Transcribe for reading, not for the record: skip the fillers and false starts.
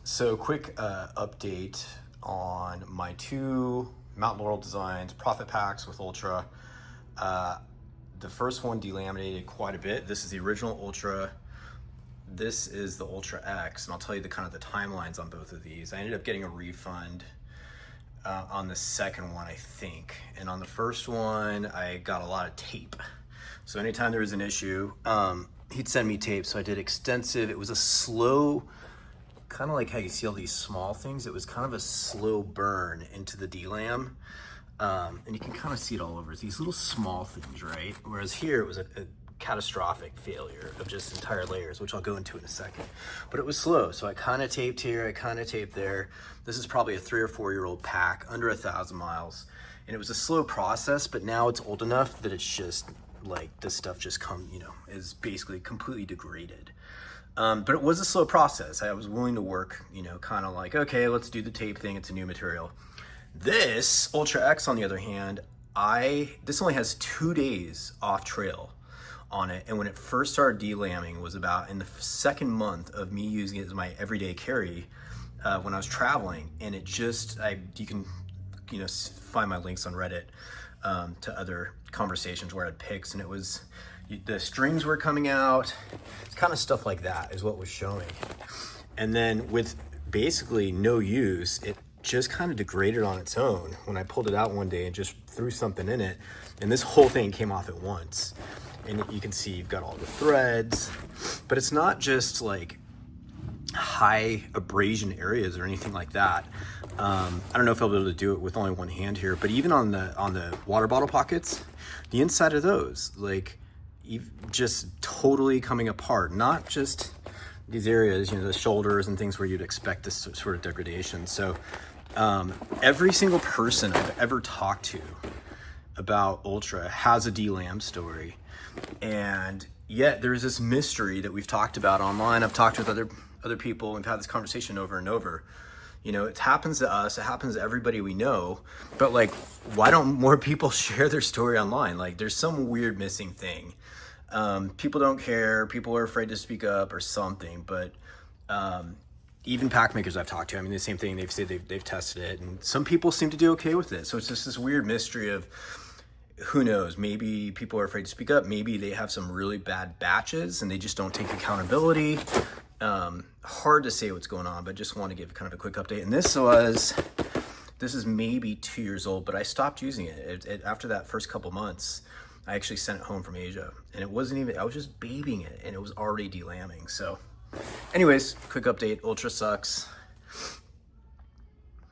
So quick update on my two Mount Laurel designs, profit packs with Ultra. The first one delaminated quite a bit. This is the original Ultra. This is the Ultra X, and I'll tell you the kind of the timelines on both of these. I ended up getting a refund on the second one, I think. And on the first one, I got a lot of tape. So anytime there was an issue, he'd send me tape. So I did extensive. It was a slow, kind of like how you see all these small things. It was kind of a slow burn into the delam. And you can kind of see it all over. It's these little small things, right? Whereas here it was a catastrophic failure of just entire layers, which I'll go into in a second. But it was slow. So I kind of taped here, I kind of taped there. This is probably a 3 or 4 year old pack, under 1,000 miles. And it was a slow process, but now it's old enough that it's just like this stuff just is basically completely degraded. But it was a slow process. I was willing to work, kind of like, okay, let's do the tape thing. It's a new material. This Ultra X, on the other hand, this only has 2 days off trail on it. And when it first started delamming was about in the second month of me using it as my everyday carry when I was traveling. And it just, you can, find my links on Reddit to other conversations where I had pics, and it was, the strings were coming out. It's kind of stuff like that is what was showing. And then with basically no use, it just kind of degraded on its own when I pulled it out one day and just threw something in it, and this whole thing came off at once. And you can see you've got all the threads, but it's not just like high abrasion areas or anything like that. I don't know if I'll be able to do it with only one hand here, but even on the water bottle pockets, the inside of those, like, just totally coming apart. Not just these areas, the shoulders and things where you'd expect this sort of degradation. So every single person I've ever talked to about Ultra has a delam story, and yet there's this mystery that we've talked about online. I've talked with other people. We've had this conversation over and over. It happens to us, it happens to everybody we know, but like, why don't more people share their story online? Like, there's some weird missing thing. People don't care, people are afraid to speak up or something, but even pack makers I've talked to, the same thing, they've said they've tested it, and some people seem to do okay with it. So it's just this weird mystery of, who knows, maybe people are afraid to speak up, maybe they have some really bad batches and they just don't take accountability. Hard to say what's going on, but just want to give kind of a quick update. And this is maybe 2 years old, but I stopped using it. After that first couple months. I actually sent it home from Asia, and it wasn't even, I was just babying it, and it was already delamming. So anyways, quick update, Ultra sucks.